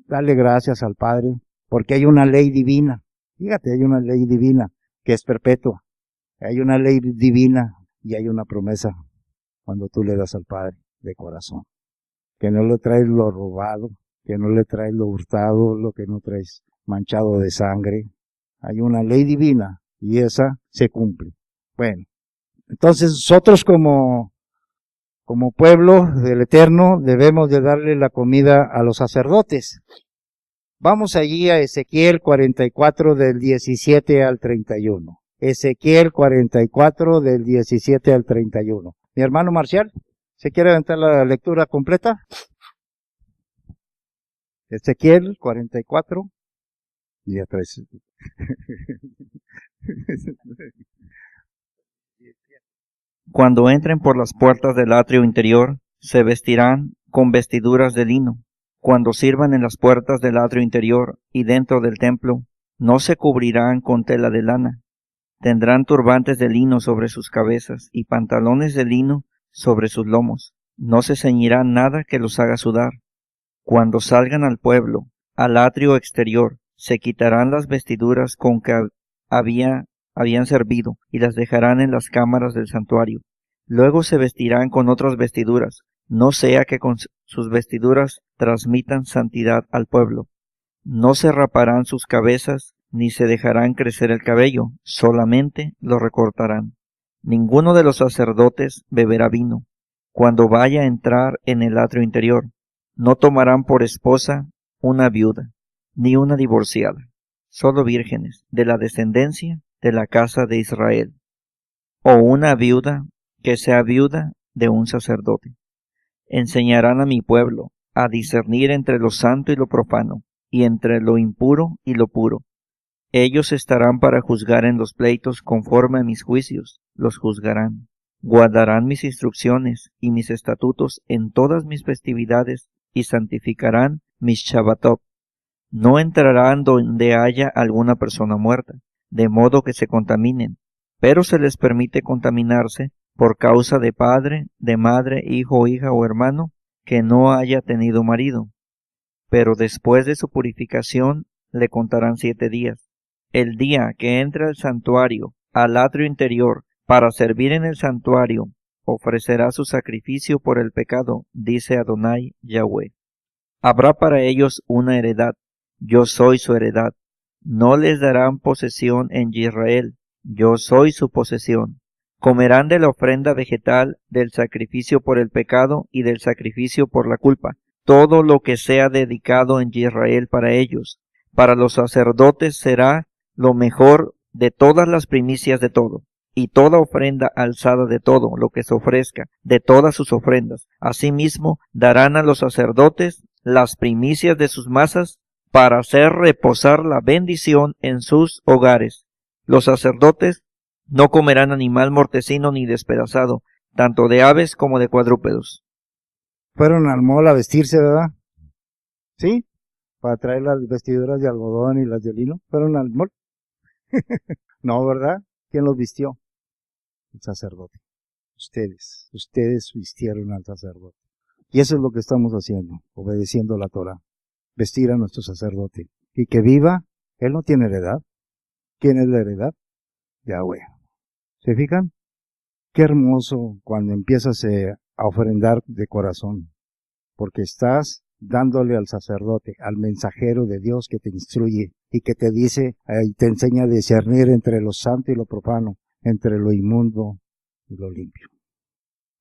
dale gracias al Padre, porque hay una ley divina. Fíjate, hay una ley divina que es perpetua. Hay una ley divina y hay una promesa cuando tú le das al Padre de corazón. Que no le traes lo robado, que no le traes lo hurtado, lo que no traes manchado de sangre. Hay una ley divina y esa se cumple. Bueno, entonces nosotros como pueblo del Eterno debemos de darle la comida a los sacerdotes. Vamos allí a Ezequiel 44 del 17 al 31. Ezequiel 44 del 17 al 31. Mi hermano Marcial, ¿se quiere aventar la lectura completa? Ezequiel 44, día 3. Cuando entren por las puertas del atrio interior, se vestirán con vestiduras de lino. Cuando sirvan en las puertas del atrio interior y dentro del templo, no se cubrirán con tela de lana. Tendrán turbantes de lino sobre sus cabezas y pantalones de lino sobre sus lomos. No se ceñirán nada que los haga sudar. Cuando salgan al pueblo, al atrio exterior, se quitarán las vestiduras con que habían servido y las dejarán en las cámaras del santuario. Luego se vestirán con otras vestiduras, no sea que con sus vestiduras transmitan santidad al pueblo. No se raparán sus cabezas, ni se dejarán crecer el cabello, solamente lo recortarán. Ninguno de los sacerdotes beberá vino, cuando vaya a entrar en el atrio interior. No tomarán por esposa una viuda, ni una divorciada, solo vírgenes, de la descendencia de la casa de Israel, o una viuda que sea viuda de un sacerdote. Enseñarán a mi pueblo a discernir entre lo santo y lo profano, y entre lo impuro y lo puro. Ellos estarán para juzgar en los pleitos conforme a mis juicios, los juzgarán. Guardarán mis instrucciones y mis estatutos en todas mis festividades y santificarán mis Shabbatot. No entrarán donde haya alguna persona muerta, de modo que se contaminen, pero se les permite contaminarse por causa de padre, de madre, hijo, hija o hermano que no haya tenido marido. Pero después de su purificación le contarán 7 días. El día que entre al santuario, al atrio interior, para servir en el santuario, ofrecerá su sacrificio por el pecado, dice Adonai Yahweh. Habrá para ellos una heredad, yo soy su heredad. No les darán posesión en Israel, yo soy su posesión. Comerán de la ofrenda vegetal, del sacrificio por el pecado y del sacrificio por la culpa, todo lo que sea dedicado en Israel para ellos. Para los sacerdotes será lo mejor de todas las primicias de todo, y toda ofrenda alzada de todo lo que se ofrezca, de todas sus ofrendas. Asimismo, darán a los sacerdotes las primicias de sus masas para hacer reposar la bendición en sus hogares. Los sacerdotes no comerán animal mortecino ni despedazado, tanto de aves como de cuadrúpedos. Fueron al mall a vestirse, ¿verdad? ¿Sí? Para traer las vestiduras de algodón y las de lino. Fueron al mall. No, ¿verdad? ¿Quién los vistió? El sacerdote. Ustedes vistieron al sacerdote. Y eso es lo que estamos haciendo, obedeciendo la Torah. Vestir a nuestro sacerdote. Y que viva, él no tiene heredad. ¿Quién es la heredad? Yahweh. ¿Se fijan? Qué hermoso cuando empiezas a ofrendar de corazón. Porque estás dándole al sacerdote, al mensajero de Dios que te instruye y que te dice y te enseña a discernir entre lo santo y lo profano, entre lo inmundo y lo limpio.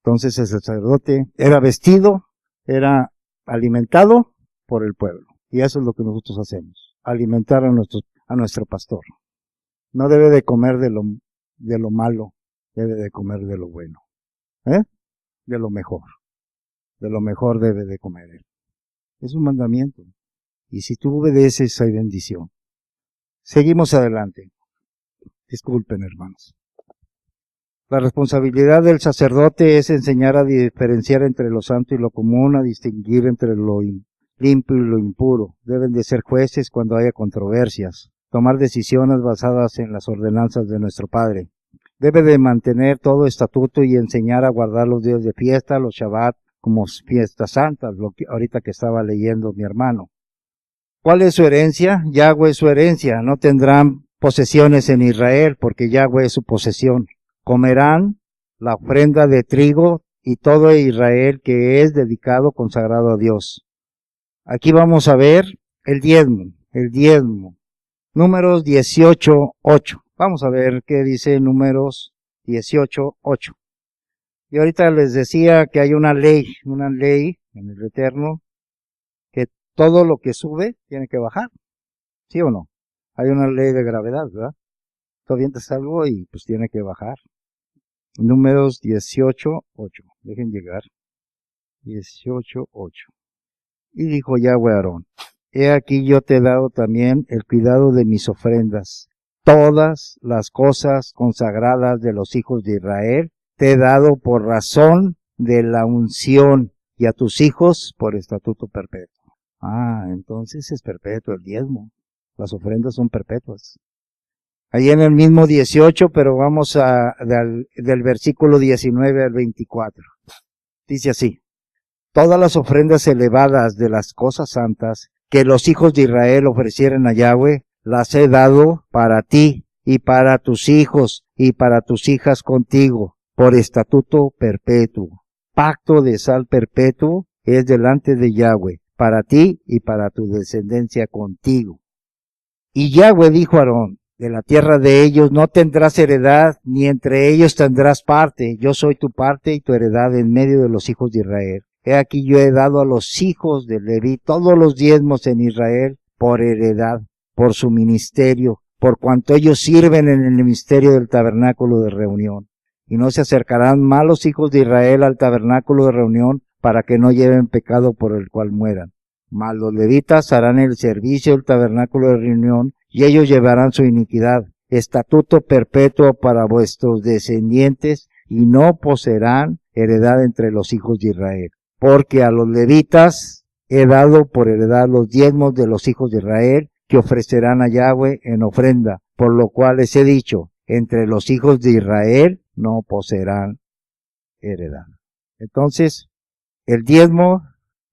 Entonces el sacerdote era vestido, era alimentado por el pueblo. Y eso es lo que nosotros hacemos, alimentar a nuestro pastor. No debe de comer de lo malo, debe de comer de lo bueno, de lo mejor. de lo mejor debe de comer él. Es un mandamiento. Y si tú obedeces, hay bendición. Seguimos adelante. Disculpen, hermanos. La responsabilidad del sacerdote es enseñar a diferenciar entre lo santo y lo común, a distinguir entre lo limpio y lo impuro. Deben de ser jueces cuando haya controversias, tomar decisiones basadas en las ordenanzas de nuestro Padre. Debe de mantener todo estatuto y enseñar a guardar los días de fiesta, los Shabbat, como fiestas santas, ahorita que estaba leyendo mi hermano. ¿Cuál es su herencia? Yahweh es su herencia. No tendrán posesiones en Israel, porque Yahweh es su posesión. Comerán la ofrenda de trigo y todo Israel que es dedicado, consagrado a Dios. Aquí vamos a ver el diezmo. Números 18:8. Vamos a ver qué dice Números 18:8. Y ahorita les decía que hay una ley en el Eterno, que todo lo que sube tiene que bajar. ¿Sí o no? Hay una ley de gravedad, ¿verdad? Tú avientas algo y pues tiene que bajar. Números 18:8. Dejen llegar. 18:8. Y dijo Yahweh a Aarón: He aquí yo te he dado también el cuidado de mis ofrendas. Todas las cosas consagradas de los hijos de Israel te he dado por razón de la unción, y a tus hijos por estatuto perpetuo. Entonces es perpetuo el diezmo. Las ofrendas son perpetuas. Ahí en el mismo 18, pero vamos del versículo 19 al 24. Dice así: Todas las ofrendas elevadas de las cosas santas que los hijos de Israel ofrecieran a Yahweh, las he dado para ti y para tus hijos y para tus hijas contigo, por estatuto perpetuo. Pacto de sal perpetuo es delante de Yahweh, para ti y para tu descendencia contigo. Y Yahweh dijo a Aarón: De la tierra de ellos no tendrás heredad, ni entre ellos tendrás parte. Yo soy tu parte y tu heredad en medio de los hijos de Israel. He aquí yo he dado a los hijos de Leví todos los diezmos en Israel por heredad, por su ministerio, por cuanto ellos sirven en el ministerio del tabernáculo de reunión. Y no se acercarán más los hijos de Israel al tabernáculo de reunión, para que no lleven pecado por el cual mueran. Mas los levitas harán el servicio del tabernáculo de reunión, y ellos llevarán su iniquidad. Estatuto perpetuo para vuestros descendientes, y no poseerán heredad entre los hijos de Israel. Porque a los levitas he dado por heredad los diezmos de los hijos de Israel, que ofrecerán a Yahweh en ofrenda, por lo cual les he dicho: entre los hijos de Israel no poseerán heredad. Entonces, el diezmo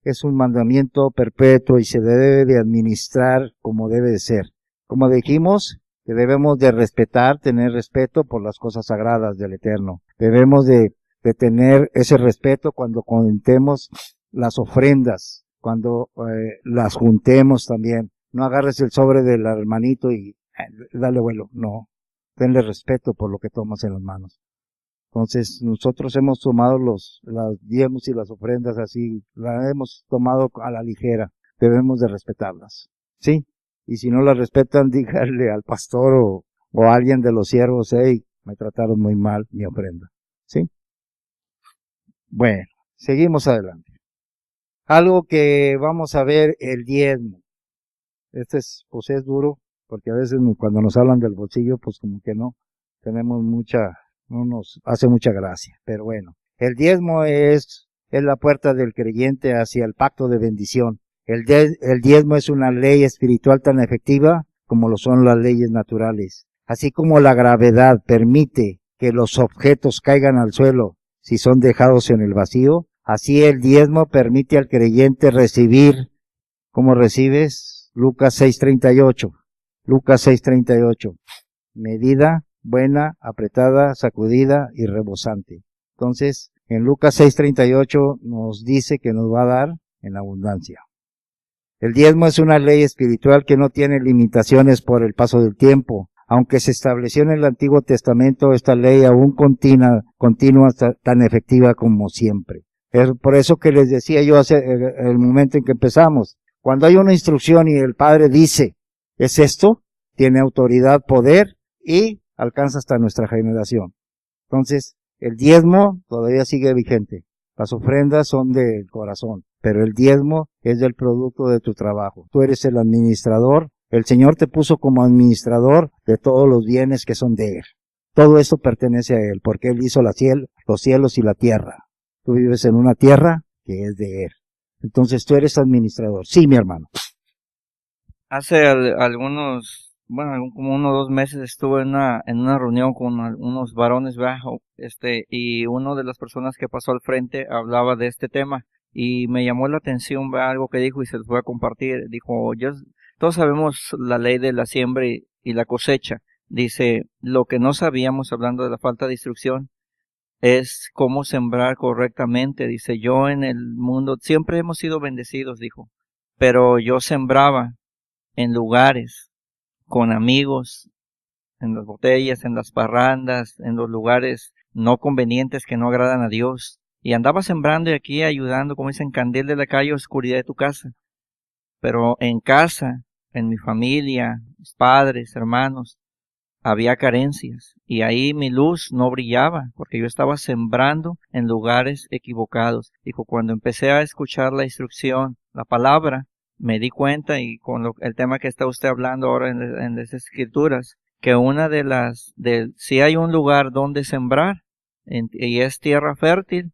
es un mandamiento perpetuo y se debe de administrar como debe de ser. Como dijimos, que debemos de respetar, tener respeto por las cosas sagradas del Eterno. Debemos de tener ese respeto cuando contemos las ofrendas, cuando las juntemos también. No agarres el sobre del hermanito y dale vuelo. No, tenle respeto por lo que tomas en las manos. Entonces, nosotros hemos tomado los diezmos y las ofrendas así, las hemos tomado a la ligera. Debemos de respetarlas, ¿sí? Y si no las respetan, díganle al pastor o a alguien de los siervos: hey, me trataron muy mal mi ofrenda, ¿sí? Bueno, seguimos adelante. Algo que vamos a ver, el diezmo. Pues es duro, porque a veces cuando nos hablan del bolsillo, pues como que no nos hace mucha gracia. Pero bueno, el diezmo es la puerta del creyente hacia el pacto de bendición. El diezmo es una ley espiritual tan efectiva como lo son las leyes naturales. Así como la gravedad permite que los objetos caigan al suelo si son dejados en el vacío, así el diezmo permite al creyente recibir. ¿Cómo recibes? Lucas 6:38. Lucas 6:38. Medida buena, apretada, sacudida y rebosante. Entonces, en Lucas 6:38 nos dice que nos va a dar en abundancia. El diezmo es una ley espiritual que no tiene limitaciones por el paso del tiempo. Aunque se estableció en el Antiguo Testamento, esta ley aún continúa tan efectiva como siempre. Es por eso que les decía yo hace el momento en que empezamos. Cuando hay una instrucción y el Padre dice: es esto, tiene autoridad, poder y alcanza hasta nuestra generación. Entonces, el diezmo todavía sigue vigente. Las ofrendas son del corazón, pero el diezmo es del producto de tu trabajo. Tú eres el administrador. El Señor te puso como administrador de todos los bienes que son de Él. Todo esto pertenece a Él, porque Él hizo los cielos y la tierra. Tú vives en una tierra que es de Él. Entonces tú eres administrador. Sí, mi hermano. Hace como 1 o 2 meses estuve en una reunión con unos varones bajos, y una de las personas que pasó al frente hablaba de este tema y me llamó la atención algo que dijo y se los voy a compartir. Dijo, todos sabemos la ley de la siembra y la cosecha. Dice, lo que no sabíamos, hablando de la falta de instrucción, es cómo sembrar correctamente. Dice, yo en el mundo siempre hemos sido bendecidos, dijo, pero yo sembraba en lugares, con amigos, en las botellas, en las parrandas, en los lugares no convenientes que no agradan a Dios. Y andaba sembrando y aquí ayudando, como dicen, candil de la calle, oscuridad de tu casa. Pero en casa, en mi familia, mis padres, hermanos, había carencias. Y ahí mi luz no brillaba, porque yo estaba sembrando en lugares equivocados. Dijo, cuando empecé a escuchar la instrucción, la palabra, me di cuenta, y con el tema que está usted hablando ahora en las escrituras, que si hay un lugar donde sembrar, y es tierra fértil,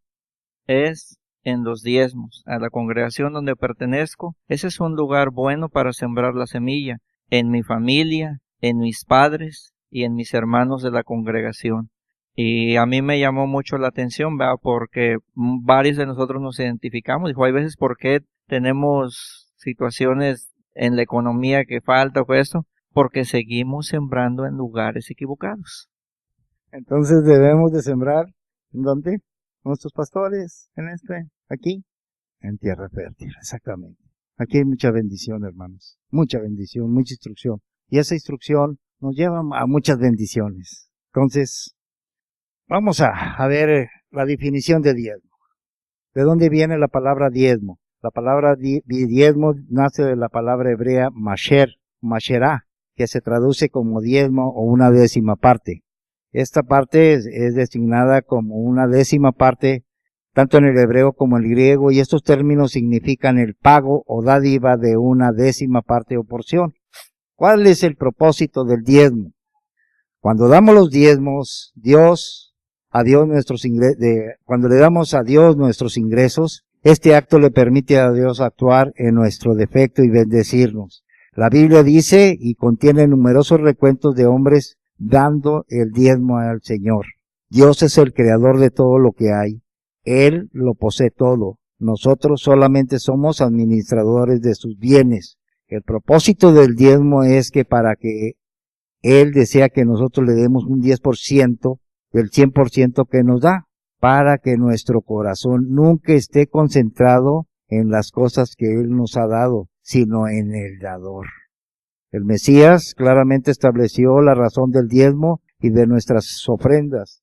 es en los diezmos. A la congregación donde pertenezco, ese es un lugar bueno para sembrar la semilla, en mi familia, en mis padres y en mis hermanos de la congregación. Y a mí me llamó mucho la atención, ¿verdad? Porque varios de nosotros nos identificamos. Dijo, hay veces por qué tenemos situaciones en la economía que falta o esto, porque seguimos sembrando en lugares equivocados. Entonces debemos de sembrar, ¿en dónde? Nuestros pastores, aquí, en tierra fértil, exactamente. Aquí hay mucha bendición, hermanos, mucha bendición, mucha instrucción. Y esa instrucción nos lleva a muchas bendiciones. Entonces, vamos a ver la definición de diezmo. ¿De dónde viene la palabra diezmo? La palabra diezmo nace de la palabra hebrea masherá, que se traduce como diezmo o una décima parte. Esta parte es designada como una décima parte, tanto en el hebreo como en el griego, y estos términos significan el pago o dádiva de una décima parte o porción. ¿Cuál es el propósito del diezmo? Cuando damos los diezmos, cuando le damos a Dios nuestros ingresos, este acto le permite a Dios actuar en nuestro defecto y bendecirnos. La Biblia dice y contiene numerosos recuentos de hombres dando el diezmo al Señor. Dios es el creador de todo lo que hay. Él lo posee todo. Nosotros solamente somos administradores de sus bienes. El propósito del diezmo es que para que Él desea que nosotros le demos un 10% del 100% que nos da, para que nuestro corazón nunca esté concentrado en las cosas que Él nos ha dado, sino en el dador. El Mesías claramente estableció la razón del diezmo y de nuestras ofrendas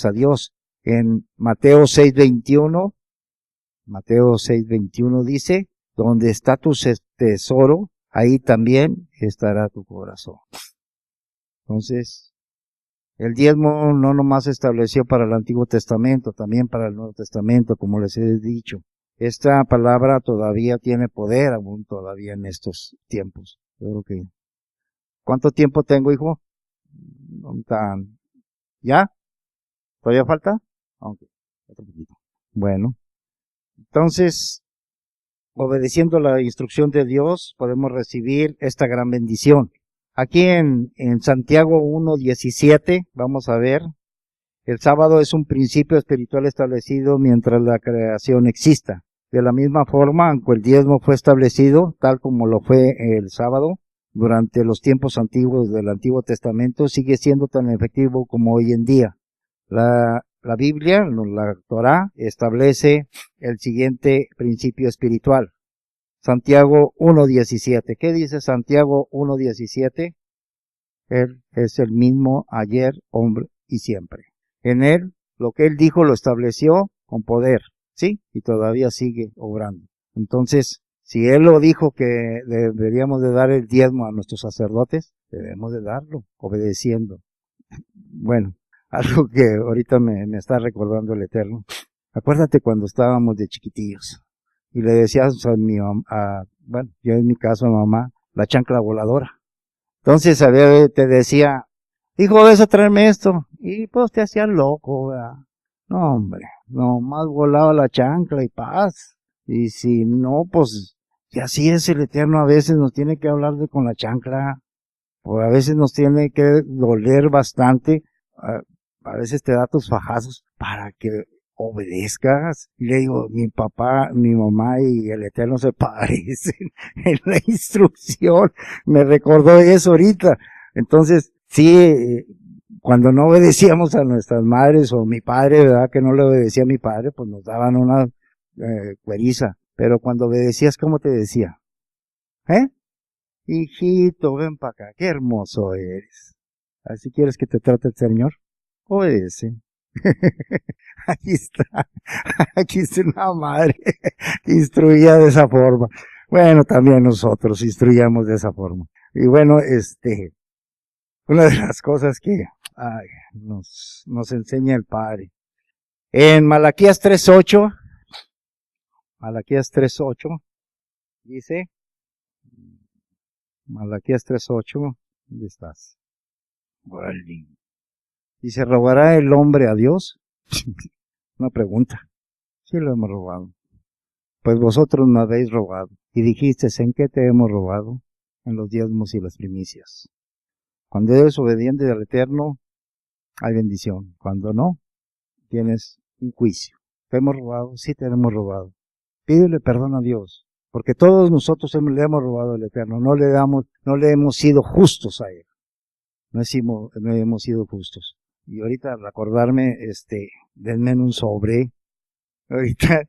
a Dios. En Mateo 6:21 dice, donde está tu tesoro, ahí también estará tu corazón. Entonces, el diezmo no nomás se estableció para el Antiguo Testamento, también para el Nuevo Testamento, como les he dicho. Esta palabra todavía tiene poder, aún todavía en estos tiempos. Yo creo que... ¿Cuánto tiempo tengo, hijo? ¿Ya? ¿Todavía falta? Ok, otro poquito. Bueno, entonces, obedeciendo la instrucción de Dios, podemos recibir esta gran bendición. Aquí en Santiago 1:17, vamos a ver, el sábado es un principio espiritual establecido mientras la creación exista. De la misma forma, aunque el diezmo fue establecido, tal como lo fue el sábado, durante los tiempos antiguos del Antiguo Testamento, sigue siendo tan efectivo como hoy en día. La Biblia, la Torá, establece el siguiente principio espiritual. Santiago 1:17. ¿Qué dice Santiago 1:17? Él es el mismo ayer, hombre y siempre. En Él, lo que Él dijo lo estableció con poder, ¿sí? Y todavía sigue obrando. Entonces, si Él lo dijo que deberíamos de dar el diezmo a nuestros sacerdotes, debemos de darlo, obedeciendo. Bueno, algo que ahorita me está recordando el Eterno. Acuérdate cuando estábamos de chiquitillos. Y le decías a mi mamá, bueno, yo en mi caso a mamá, la chancla voladora. Entonces te decía, hijo, ves a traerme esto. Y pues te hacían loco, ¿verdad? No, hombre, nomás volaba la chancla y paz. Y si no, pues, y así es el Eterno, a veces nos tiene que hablar con la chancla, o a veces nos tiene que doler bastante, a veces te da tus fajazos para que obedezcas. Y le digo, mi papá, mi mamá y el Eterno se parecen en la instrucción. Me recordó eso ahorita. Entonces, sí, cuando no obedecíamos a nuestras madres o mi padre, ¿verdad? Que no le obedecía a mi padre, pues nos daban una cueriza. Pero cuando obedecías, ¿cómo te decía? Hijito, ven para acá, qué hermoso eres. ¿Así quieres que te trate el Señor? Obedece. Aquí está, aquí está una madre que instruía de esa forma. Bueno, también nosotros instruíamos de esa forma. Y bueno, una de las cosas que nos enseña el Padre. En Malaquías 3:8, dice, Malaquías 3:8, ¿dónde estás? Dice, ¿robará el hombre a Dios? Una pregunta. Sí lo hemos robado. Pues vosotros me habéis robado. Y dijisteis, ¿en qué te hemos robado? En los diezmos y las primicias. Cuando eres obediente al Eterno, hay bendición. Cuando no, tienes un juicio. ¿Te hemos robado? Sí te hemos robado. Pídele perdón a Dios. Porque todos nosotros le hemos robado al Eterno. No le hemos sido justos a Él. No hemos sido justos. Y ahorita al acordarme, denme un sobre. Ahorita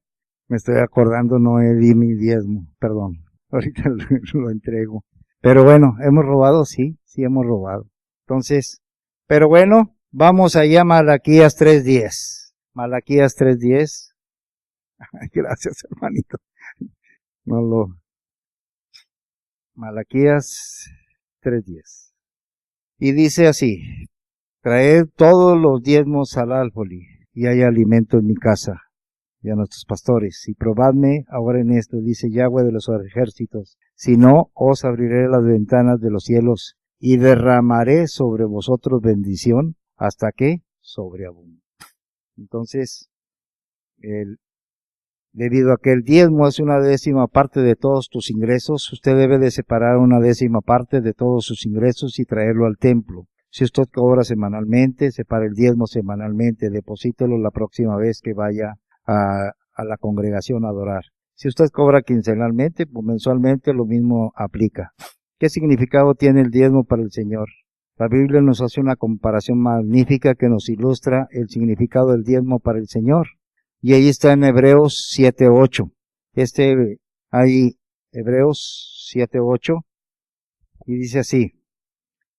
me estoy acordando, no di mi diezmo, perdón. Ahorita lo entrego. Pero bueno, ¿hemos robado? Sí hemos robado. Entonces, pero bueno, vamos allá a Malaquías 3:10. Malaquías 3:10. Gracias, hermanito. Malaquías 3:10. Y dice así, traed todos los diezmos al alfolí, y hay alimento en mi casa, y a nuestros pastores, y probadme ahora en esto, dice Yahweh de los ejércitos, si no, os abriré las ventanas de los cielos, y derramaré sobre vosotros bendición, hasta que sobreabunde. Entonces, debido a que el diezmo es una 10ª parte de todos tus ingresos, usted debe de separar una 10ª parte de todos sus ingresos y traerlo al templo. Si usted cobra semanalmente, separe el diezmo semanalmente, deposítelo la próxima vez que vaya a la congregación a adorar. Si usted cobra quincenalmente, pues mensualmente lo mismo aplica. ¿Qué significado tiene el diezmo para el Señor? La Biblia nos hace una comparación magnífica que nos ilustra el significado del diezmo para el Señor. Y ahí está en Hebreos 7:8. Hay Hebreos 7:8 y dice así.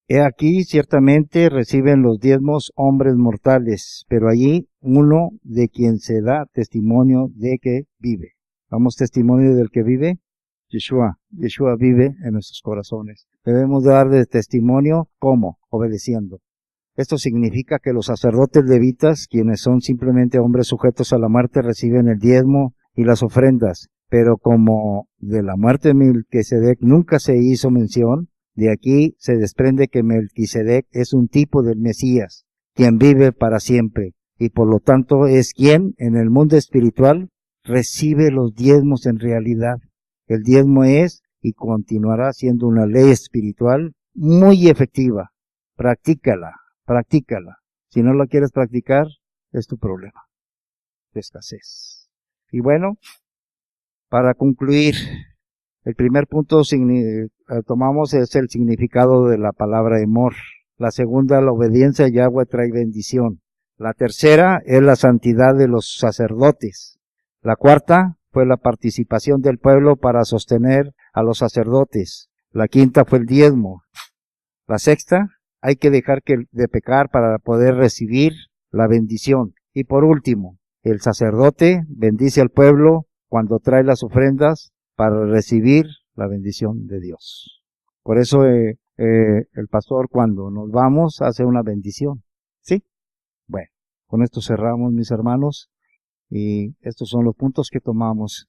He aquí, ciertamente reciben los diezmos hombres mortales, pero allí uno de quien se da testimonio de que vive. ¿Damos testimonio del que vive? Yeshua vive en nuestros corazones. Debemos dar de testimonio, ¿cómo? Obedeciendo. Esto significa que los sacerdotes levitas, quienes son simplemente hombres sujetos a la muerte, reciben el diezmo y las ofrendas, pero como de la muerte de Melquisedec nunca se hizo mención, de aquí se desprende que Melquisedec es un tipo del Mesías, quien vive para siempre, y por lo tanto es quien en el mundo espiritual recibe los diezmos en realidad. El diezmo es y continuará siendo una ley espiritual muy efectiva. Practícala. Si no la quieres practicar, es tu problema de escasez. Y bueno, para concluir, el primer punto tomamos es el significado de la palabra amor. La segunda, la obediencia a Yahweh trae bendición. La tercera es la santidad de los sacerdotes. La cuarta fue la participación del pueblo para sostener a los sacerdotes. La quinta fue el diezmo. La sexta, hay que dejar de pecar para poder recibir la bendición. Y por último, el sacerdote bendice al pueblo cuando trae las ofrendas para recibir la bendición de Dios. Por eso el pastor cuando nos vamos hace una bendición. ¿Sí? Bueno, con esto cerramos, mis hermanos. Y estos son los puntos que tomamos